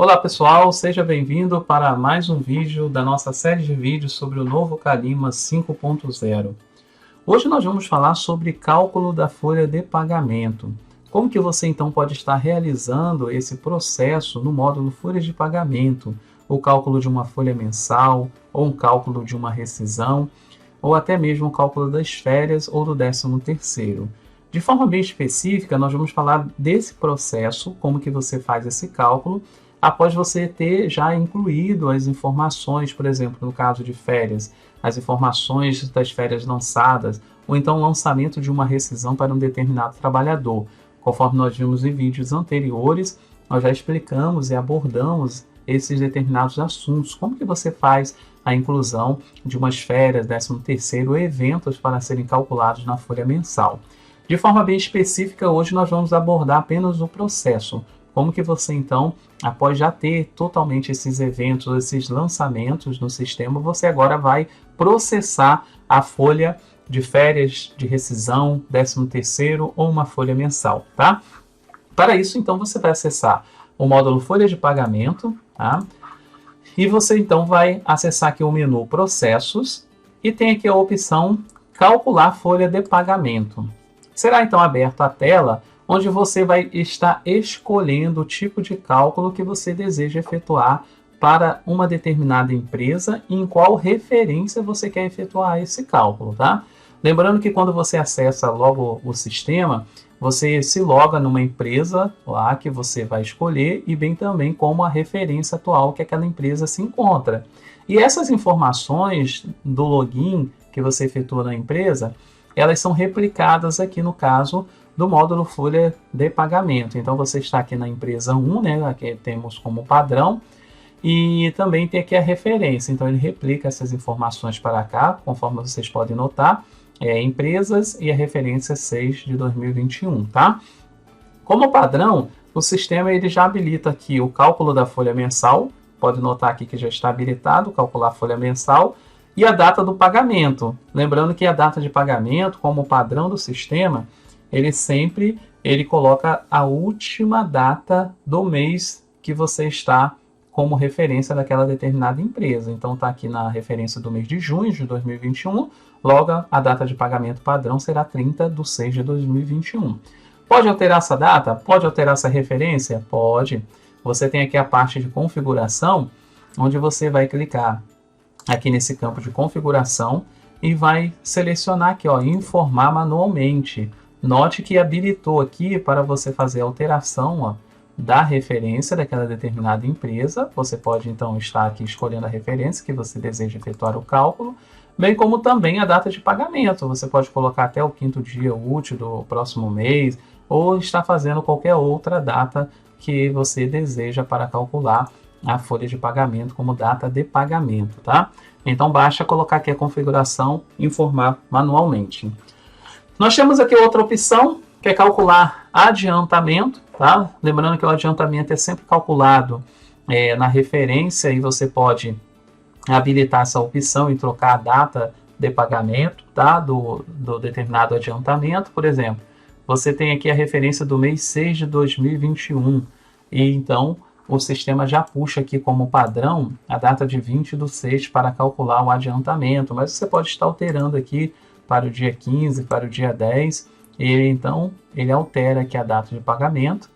Olá pessoal, seja bem-vindo para mais um vídeo da nossa série de vídeos sobre o novo Calima 5.0. Hoje nós vamos falar sobre cálculo da folha de pagamento. Como que você então pode estar realizando esse processo no módulo folha de pagamento, o cálculo de uma folha mensal, ou um cálculo de uma rescisão, ou até mesmo o cálculo das férias ou do 13º. De forma bem específica, nós vamos falar desse processo, como que você faz esse cálculo, após você ter já incluído as informações, por exemplo, no caso de férias, as informações das férias lançadas, ou então o lançamento de uma rescisão para um determinado trabalhador. Conforme nós vimos em vídeos anteriores, nós já explicamos e abordamos esses determinados assuntos. Como que você faz a inclusão de umas férias, 13º, eventos para serem calculados na folha mensal. De forma bem específica, hoje nós vamos abordar apenas o processo. Como que você, então, após já ter totalmente esses eventos, esses lançamentos no sistema, você agora vai processar a folha de férias, de rescisão, 13º ou uma folha mensal, tá? Para isso, então, você vai acessar o módulo folha de pagamento, tá? E você, então, vai acessar aqui o menu processos e tem aqui a opção calcular folha de pagamento. Será, então, aberta a tela onde você vai estar escolhendo o tipo de cálculo que você deseja efetuar para uma determinada empresa e em qual referência você quer efetuar esse cálculo, tá? Lembrando que quando você acessa logo o sistema, você se loga numa empresa lá que você vai escolher e bem também como a referência atual que aquela empresa se encontra. E essas informações do login que você efetua na empresa, elas são replicadas aqui no caso do módulo folha de pagamento. Então você está aqui na empresa 1, né, aqui temos como padrão, e também tem aqui a referência. Então ele replica essas informações para cá, conforme vocês podem notar, empresas e a referência 6 de 2021, tá? Como padrão, o sistema ele já habilita aqui o cálculo da folha mensal, pode notar aqui que já está habilitado, calcular a folha mensal, e a data do pagamento. Lembrando que a data de pagamento, como padrão do sistema, ele coloca a última data do mês que você está como referência daquela determinada empresa. Então está aqui na referência do mês de junho de 2021, logo a data de pagamento padrão será 30/6 de 2021. Pode alterar essa data? Pode alterar essa referência? Pode. Você tem aqui a parte de configuração, onde você vai clicar aqui nesse campo de configuração e vai selecionar aqui, ó, informar manualmente. Note que habilitou aqui para você fazer a alteração, ó, da referência daquela determinada empresa. Você pode então estar aqui escolhendo a referência que você deseja efetuar o cálculo, bem como também a data de pagamento. Você pode colocar até o 5º dia útil do próximo mês ou estar fazendo qualquer outra data que você deseja para calcular a folha de pagamento como data de pagamento, tá? Então basta colocar aqui a configuração e informar manualmente. Nós temos aqui outra opção, que é calcular adiantamento, tá? Lembrando que o adiantamento é sempre calculado na referência e você pode habilitar essa opção e trocar a data de pagamento, tá? do determinado adiantamento. Por exemplo, você tem aqui a referência do mês 6 de 2021 e então o sistema já puxa aqui como padrão a data de 20/6 para calcular o adiantamento, mas você pode estar alterando aqui para o dia 15, para o dia 10, e então ele altera aqui a data de pagamento.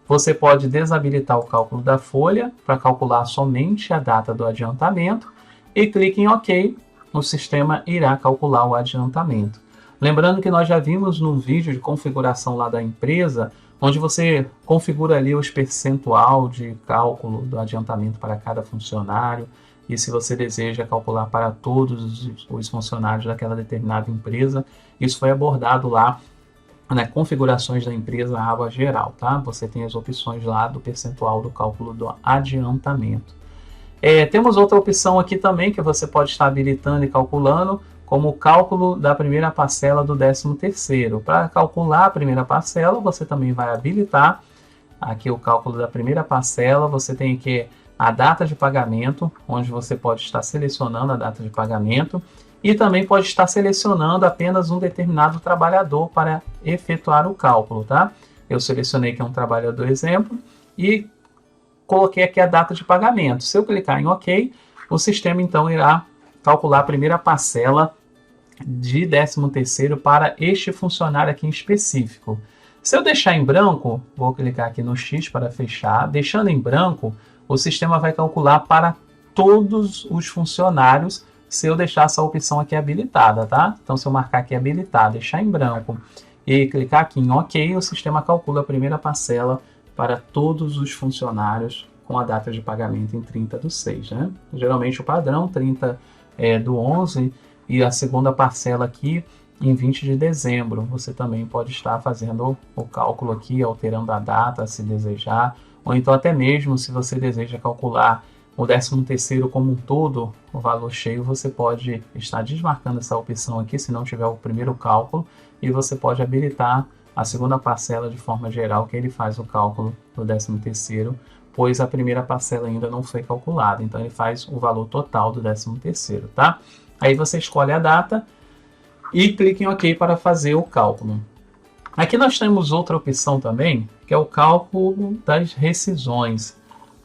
Você pode desabilitar o cálculo da folha para calcular somente a data do adiantamento e clique em OK, o sistema irá calcular o adiantamento. Lembrando que nós já vimos no vídeo de configuração lá da empresa, onde você configura ali os percentual de cálculo do adiantamento para cada funcionário, e se você deseja calcular para todos os funcionários daquela determinada empresa, isso foi abordado lá na configurações da empresa, a aba geral, tá? Você tem as opções lá do percentual do cálculo do adiantamento. Temos outra opção aqui também que você pode estar habilitando e calculando, como o cálculo da primeira parcela do 13º. Para calcular a primeira parcela, você também vai habilitar aqui o cálculo da primeira parcela. Você tem aqui a data de pagamento, onde você pode estar selecionando a data de pagamento e também pode estar selecionando apenas um determinado trabalhador para efetuar o cálculo, tá? Eu selecionei que é um trabalhador exemplo e coloquei aqui a data de pagamento. Se eu clicar em OK, o sistema então irá calcular a primeira parcela de 13º para este funcionário aqui em específico. Se eu deixar em branco, vou clicar aqui no X para fechar, deixando em branco, o sistema vai calcular para todos os funcionários se eu deixar essa opção aqui habilitada, tá? Então, se eu marcar aqui habilitar, deixar em branco e clicar aqui em OK, o sistema calcula a primeira parcela para todos os funcionários com a data de pagamento em 30/6, né? Geralmente o padrão 30/11 e a segunda parcela aqui em 20 de dezembro. Você também pode estar fazendo o cálculo aqui, alterando a data se desejar, ou então até mesmo se você deseja calcular o 13º como um todo, o valor cheio, você pode estar desmarcando essa opção aqui, se não tiver o primeiro cálculo, e você pode habilitar a segunda parcela de forma geral, que ele faz o cálculo do 13º, pois a primeira parcela ainda não foi calculada, então ele faz o valor total do 13º, tá? Aí você escolhe a data e clica em OK para fazer o cálculo. Aqui nós temos outra opção também, que é o cálculo das rescisões.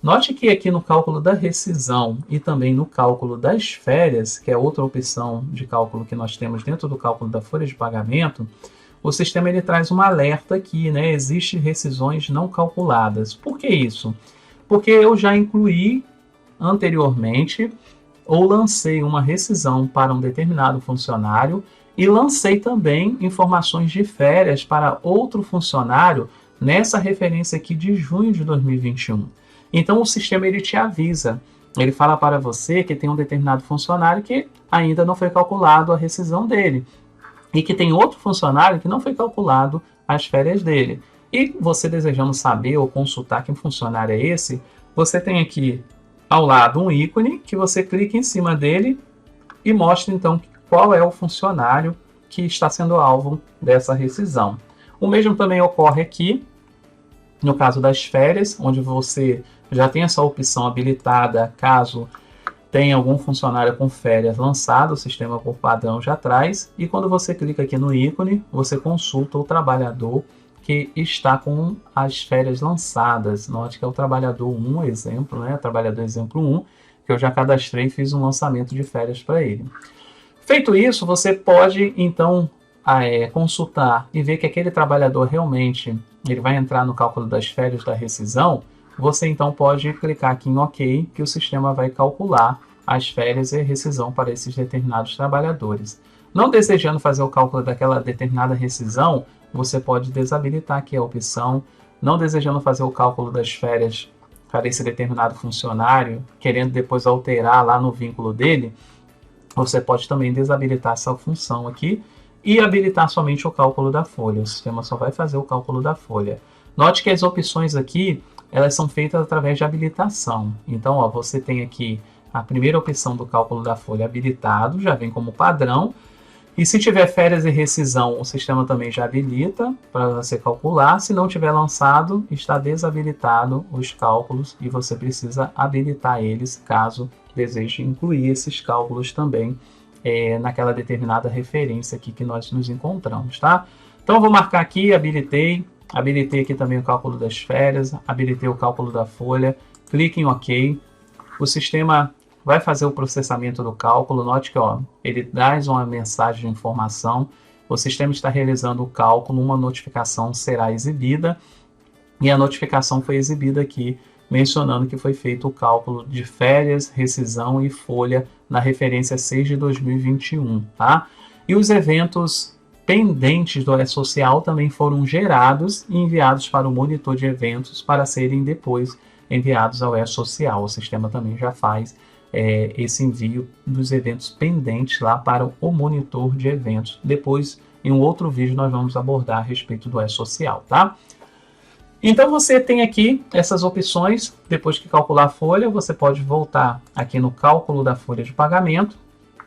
Note que aqui no cálculo da rescisão e também no cálculo das férias, que é outra opção de cálculo que nós temos dentro do cálculo da folha de pagamento, o sistema ele traz um alerta aqui, né? Existem rescisões não calculadas. Por que isso? Porque eu já incluí anteriormente ou lancei uma rescisão para um determinado funcionário e lancei também informações de férias para outro funcionário nessa referência aqui de junho de 2021. Então o sistema ele te avisa, ele fala para você que tem um determinado funcionário que ainda não foi calculado a rescisão dele e que tem outro funcionário que não foi calculado as férias dele. E você desejando saber ou consultar que funcionário é esse, você tem aqui ao lado um ícone que você clica em cima dele e mostra então qual é o funcionário que está sendo alvo dessa rescisão. O mesmo também ocorre aqui no caso das férias, onde você já tem essa opção habilitada caso tenha algum funcionário com férias lançado, o sistema por padrão já traz, e quando você clica aqui no ícone, você consulta o trabalhador que está com as férias lançadas. Note que é o trabalhador 1, exemplo, né? Trabalhador exemplo 1, que eu já cadastrei e fiz um lançamento de férias para ele. Feito isso, você pode então consultar e ver que aquele trabalhador realmente ele vai entrar no cálculo das férias da rescisão. Você então pode clicar aqui em OK, que o sistema vai calcular as férias e a rescisão para esses determinados trabalhadores. Não desejando fazer o cálculo daquela determinada rescisão, você pode desabilitar aqui a opção. Não desejando fazer o cálculo das férias para esse determinado funcionário, querendo depois alterar lá no vínculo dele, você pode também desabilitar essa função aqui e habilitar somente o cálculo da folha. O sistema só vai fazer o cálculo da folha. Note que as opções aqui elas são feitas através de habilitação. Então, ó, você tem aqui a primeira opção do cálculo da folha habilitado, já vem como padrão. E se tiver férias e rescisão, o sistema também já habilita para você calcular. Se não tiver lançado, está desabilitado os cálculos e você precisa habilitar eles caso deseje incluir esses cálculos também naquela determinada referência aqui que nós nos encontramos, tá? Então, eu vou marcar aqui, habilitei aqui também o cálculo das férias, habilitei o cálculo da folha, clique em OK. O sistema vai fazer o processamento do cálculo. Note que ele traz uma mensagem de informação. O sistema está realizando o cálculo, uma notificação será exibida e a notificação foi exibida aqui, mencionando que foi feito o cálculo de férias, rescisão e folha na referência 6 de 2021, tá? E os eventos pendentes do E-Social também foram gerados e enviados para o monitor de eventos para serem depois enviados ao E-Social. O sistema também já faz esse envio dos eventos pendentes lá para o monitor de eventos. Depois, em um outro vídeo, nós vamos abordar a respeito do E-Social, tá? Então você tem aqui essas opções. Depois que calcular a folha, você pode voltar aqui no cálculo da folha de pagamento.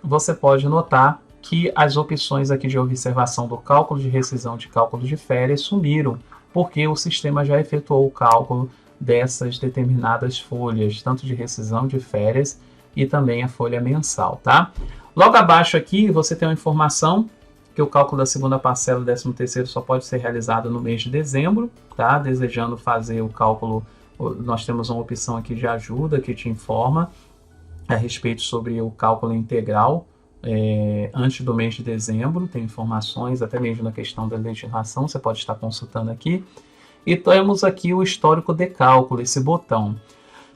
Você pode notar que as opções aqui de observação do cálculo de rescisão, de cálculo de férias sumiram, porque o sistema já efetuou o cálculo dessas determinadas folhas, tanto de rescisão, de férias e também a folha mensal, tá? Logo abaixo aqui você tem uma informação que o cálculo da segunda parcela do 13º só pode ser realizado no mês de dezembro, tá? Desejando fazer o cálculo nós temos uma opção aqui de ajuda que te informa a respeito sobre o cálculo integral antes do mês de dezembro. Tem informações até mesmo na questão da legislação, você pode estar consultando aqui. E temos aqui o histórico de cálculo, esse botão.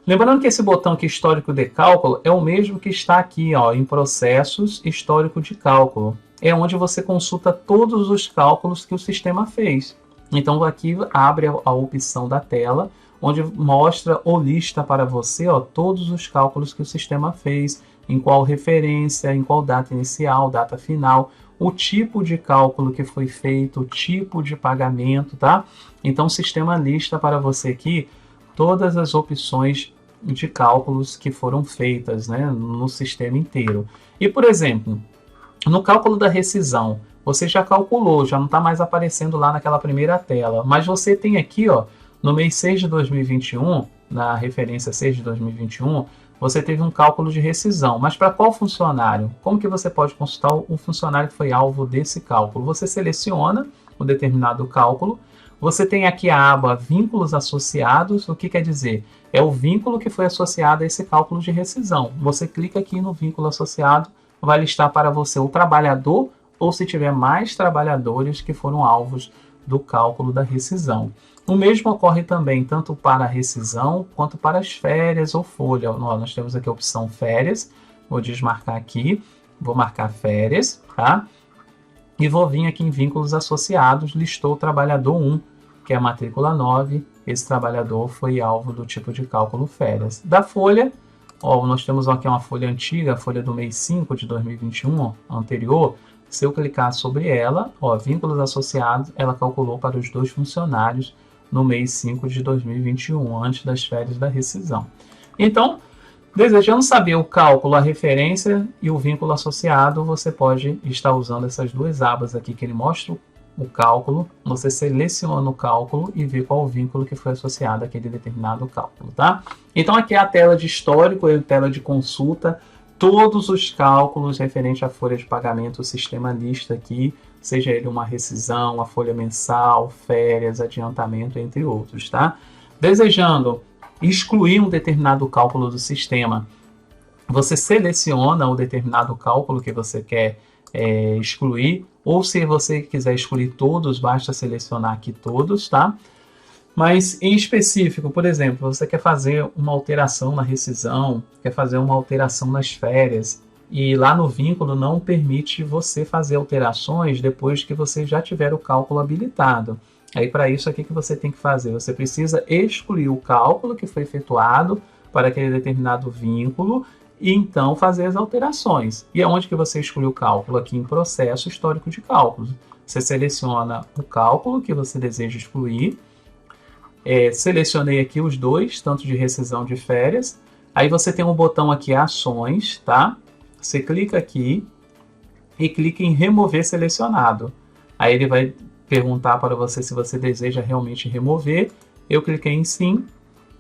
Lembrando que esse botão aqui, histórico de cálculo, é o mesmo que está aqui, ó, em processos, histórico de cálculo. É onde você consulta todos os cálculos que o sistema fez. Então aqui abre a opção da tela, onde mostra ou lista para você, ó, todos os cálculos que o sistema fez, em qual referência, em qual data inicial, data final, o tipo de cálculo que foi feito, o tipo de pagamento, tá? Então o sistema lista para você aqui todas as opções de cálculos que foram feitas, né, no sistema inteiro. E, por exemplo, no cálculo da rescisão, você já calculou, já não está mais aparecendo lá naquela primeira tela, mas você tem aqui, ó, no mês 6 de 2021, na referência 6 de 2021, você teve um cálculo de rescisão. Mas para qual funcionário? Como que você pode consultar o funcionário que foi alvo desse cálculo? Você seleciona o determinado cálculo. Você tem aqui a aba vínculos associados. O que quer dizer? É o vínculo que foi associado a esse cálculo de rescisão. Você clica aqui no vínculo associado, vai listar para você o trabalhador ou se tiver mais trabalhadores que foram alvos do cálculo da rescisão. O mesmo ocorre também tanto para a rescisão quanto para as férias ou folha. Nós temos aqui a opção férias, vou desmarcar aqui, vou marcar férias, tá? E vou vir aqui em vínculos associados, listou o trabalhador 1, que é a matrícula 9, esse trabalhador foi alvo do tipo de cálculo férias. Da folha, ó, nós temos aqui uma folha antiga, a folha do mês 5 de 2021, ó, anterior. Se eu clicar sobre ela, ó, vínculos associados, ela calculou para os 2 funcionários no mês 5 de 2021, antes das férias da rescisão. Então, desejando saber o cálculo, a referência e o vínculo associado, você pode estar usando essas 2 abas aqui que ele mostra o cálculo, você seleciona o cálculo e vê qual o vínculo que foi associado àquele determinado cálculo, tá? Então aqui é a tela de histórico, é a tela de consulta, todos os cálculos referentes à folha de pagamento, o sistema lista aqui, seja ele uma rescisão, a folha mensal, férias, adiantamento, entre outros, tá? Desejando excluir um determinado cálculo do sistema, você seleciona o determinado cálculo que você quer excluir, ou se você quiser excluir todos, basta selecionar aqui todos, tá? Mas em específico, por exemplo, você quer fazer uma alteração na rescisão, quer fazer uma alteração nas férias, e lá no vínculo não permite você fazer alterações depois que você já tiver o cálculo habilitado. Aí para isso aqui que você tem que fazer, você precisa excluir o cálculo que foi efetuado para aquele determinado vínculo e então fazer as alterações. E aonde que você exclui o cálculo? Aqui em processo histórico de cálculos. Você seleciona o cálculo que você deseja excluir. Selecionei aqui os 2, tanto de rescisão de férias. Aí você tem um botão aqui, ações, tá? Você clica aqui e clica em remover selecionado. Aí ele vai perguntar para você se você deseja realmente remover. Eu cliquei em sim.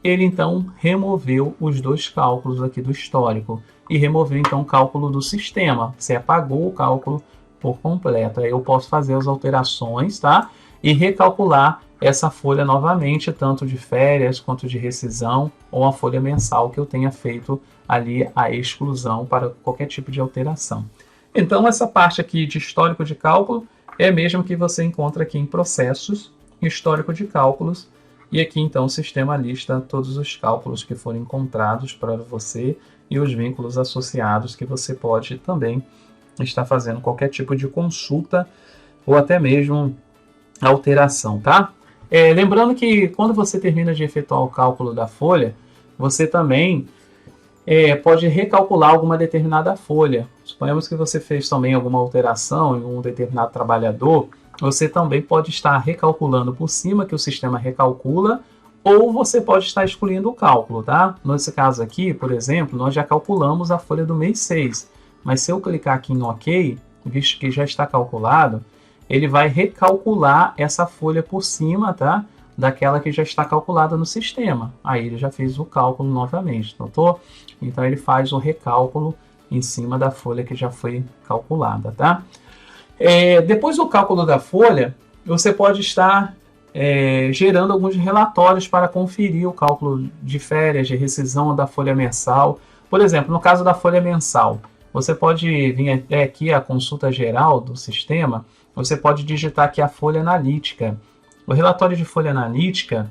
Ele então removeu os 2 cálculos aqui do histórico. E removeu então o cálculo do sistema. Você apagou o cálculo por completo. Aí eu posso fazer as alterações, tá? E recalcular essa folha novamente, tanto de férias quanto de rescisão, ou a folha mensal que eu tenha feito ali a exclusão para qualquer tipo de alteração. Então essa parte aqui de histórico de cálculo é mesmo que você encontra aqui em processos, histórico de cálculos, e aqui então o sistema lista todos os cálculos que foram encontrados para você e os vínculos associados que você pode também estar fazendo qualquer tipo de consulta ou até mesmo alteração, tá? Lembrando que quando você termina de efetuar o cálculo da folha, você também pode recalcular alguma determinada folha. Suponhamos que você fez também alguma alteração em um determinado trabalhador, você também pode estar recalculando por cima, que o sistema recalcula, ou você pode estar excluindo o cálculo, tá? Nesse caso aqui, por exemplo, nós já calculamos a folha do mês 6, mas se eu clicar aqui em OK, visto que já está calculado, ele vai recalcular essa folha por cima, tá? Daquela que já está calculada no sistema. Aí ele já fez o cálculo novamente, notou? Então ele faz o recálculo em cima da folha que já foi calculada, tá? Depois do cálculo da folha, você pode estar gerando alguns relatórios para conferir o cálculo de férias, de rescisão da folha mensal. Por exemplo, no caso da folha mensal, você pode vir até aqui a consulta geral do sistema, você pode digitar aqui a folha analítica. O relatório de folha analítica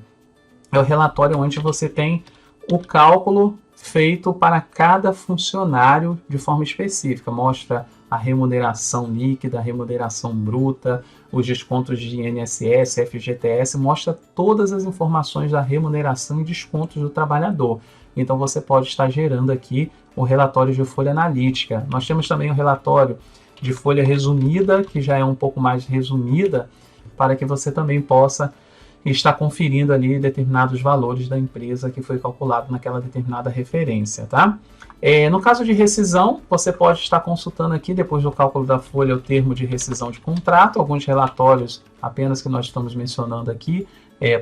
é o relatório onde você tem o cálculo feito para cada funcionário de forma específica. Mostra a remuneração líquida, a remuneração bruta, os descontos de INSS, FGTS, mostra todas as informações da remuneração e descontos do trabalhador. Então você pode estar gerando aqui o relatório de folha analítica. Nós temos também o relatório de folha resumida, que já é um pouco mais resumida, para que você também possa estar conferindo ali determinados valores da empresa que foi calculado naquela determinada referência, tá? No caso de rescisão, você pode estar consultando aqui, depois do cálculo da folha, o termo de rescisão de contrato, alguns relatórios apenas que nós estamos mencionando aqui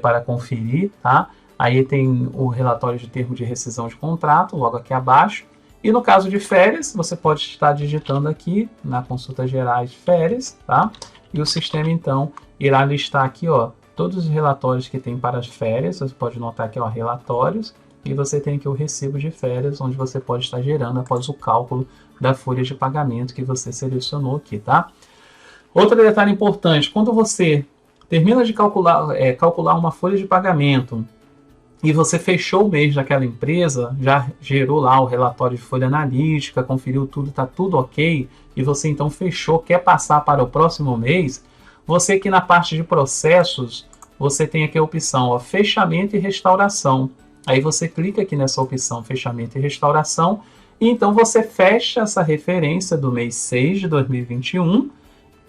para conferir, tá? Aí tem o relatório de termo de rescisão de contrato, logo aqui abaixo. E no caso de férias, você pode estar digitando aqui na consulta gerais de férias, tá? E o sistema, então, irá listar aqui, ó, todos os relatórios que tem para as férias. Você pode notar aqui, ó, relatórios. E você tem aqui o recibo de férias, onde você pode estar gerando após o cálculo da folha de pagamento que você selecionou aqui, tá? Outro detalhe importante, quando você termina de calcular uma folha de pagamento e você fechou o mês daquela empresa, já gerou lá o relatório de folha analítica, conferiu tudo, está tudo ok, e você então fechou, quer passar para o próximo mês, você aqui na parte de processos, você tem aqui a opção, ó, fechamento e restauração. Aí você clica aqui nessa opção fechamento e restauração, e então você fecha essa referência do mês 6 de 2021,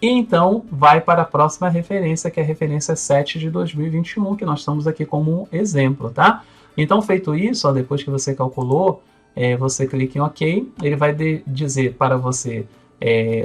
e então vai para a próxima referência, que é a referência 7 de 2021, que nós estamos aqui como um exemplo, tá? Então, feito isso, ó, depois que você calculou, você clica em OK, ele vai dizer para você,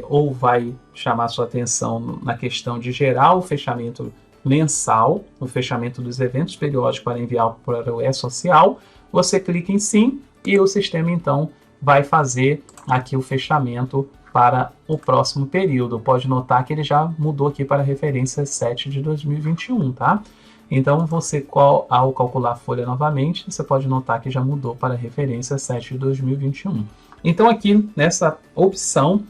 ou vai chamar sua atenção na questão de gerar o fechamento mensal, o fechamento dos eventos periódicos para enviar para o E-Social, você clica em sim e o sistema então vai fazer aqui o fechamento para o próximo período. Pode notar que ele já mudou aqui para a referência 7 de 2021, tá? Então você, ao calcular a folha novamente, você pode notar que já mudou para a referência 7 de 2021. Então aqui nessa opção,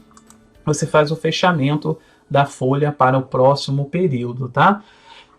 você faz o fechamento da folha para o próximo período, tá?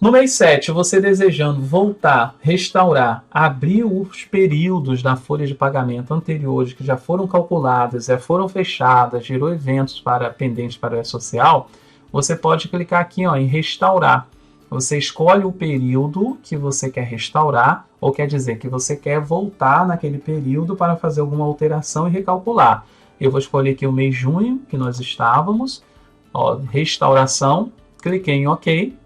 No mês 7, você desejando voltar, restaurar, abrir os períodos da folha de pagamento anteriores que já foram calculadas, já foram fechadas, gerou eventos pendentes para o E-Social, você pode clicar aqui, ó, em restaurar. Você escolhe o período que você quer restaurar, ou quer dizer que você quer voltar naquele período para fazer alguma alteração e recalcular. Eu vou escolher aqui o mês de junho, que nós estávamos, ó, restauração, cliquei em OK.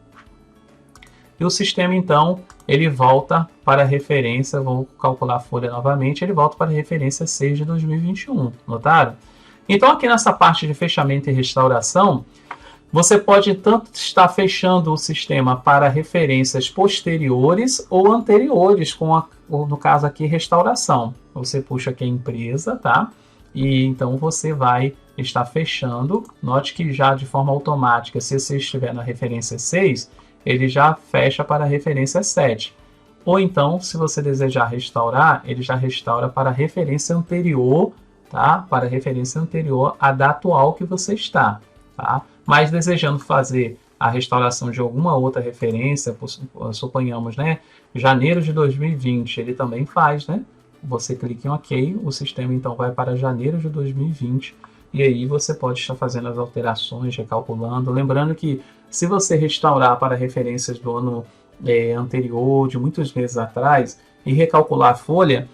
E o sistema, então, ele volta para a referência, vou calcular a folha novamente, ele volta para a referência 6 de 2021, notaram? Então, aqui nessa parte de fechamento e restauração, você pode tanto estar fechando o sistema para referências posteriores ou anteriores, no caso aqui, restauração. Você puxa aqui a empresa, tá? E então você vai estar fechando. Note que já de forma automática, se você estiver na referência 6, ele já fecha para a referência 7. Ou então, se você desejar restaurar, ele já restaura para a referência anterior, tá? Para a referência anterior à da atual que você está, tá? Mas desejando fazer a restauração de alguma outra referência, suponhamos, né? Janeiro de 2020, ele também faz, né? Você clica em OK, o sistema então vai para janeiro de 2020, e aí você pode estar fazendo as alterações, recalculando. Lembrando que se você restaurar para referências do ano anterior, de muitos meses atrás, e recalcular a folha,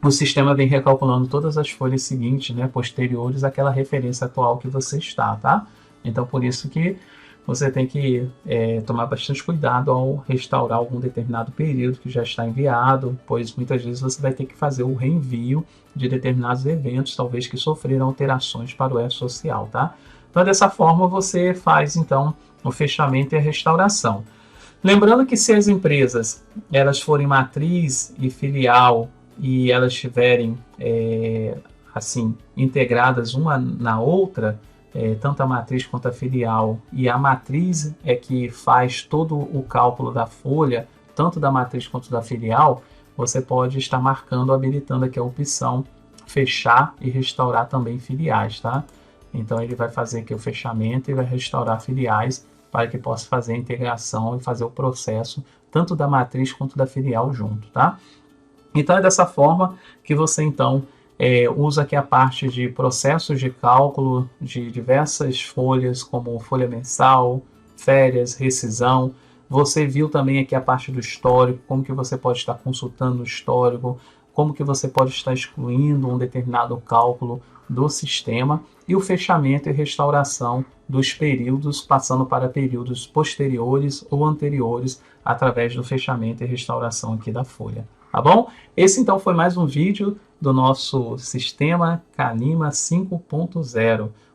o sistema vem recalculando todas as folhas seguintes, né, posteriores àquela referência atual que você está, tá? Então, por isso que você tem que tomar bastante cuidado ao restaurar algum determinado período que já está enviado, pois muitas vezes você vai ter que fazer o reenvio de determinados eventos, talvez que sofreram alterações para o E-Social, tá? Então, dessa forma, você faz, então, o fechamento e a restauração. Lembrando que se as empresas elas forem matriz e filial e elas estiverem assim integradas uma na outra, tanto a matriz quanto a filial, e a matriz é que faz todo o cálculo da folha, tanto da matriz quanto da filial, você pode estar marcando, habilitando aqui a opção fechar e restaurar também filiais, tá? Então ele vai fazer aqui o fechamento e vai restaurar filiais para que possa fazer a integração e fazer o processo tanto da matriz quanto da filial junto, tá? Então é dessa forma que você então usa aqui a parte de processos de cálculo de diversas folhas, como folha mensal, férias, rescisão. Você viu também aqui a parte do histórico, como que você pode estar consultando o histórico, como que você pode estar excluindo um determinado cálculo do sistema, e o fechamento e restauração dos períodos, passando para períodos posteriores ou anteriores, através do fechamento e restauração aqui da folha. Tá bom? Esse então foi mais um vídeo do nosso sistema Calima 5.0.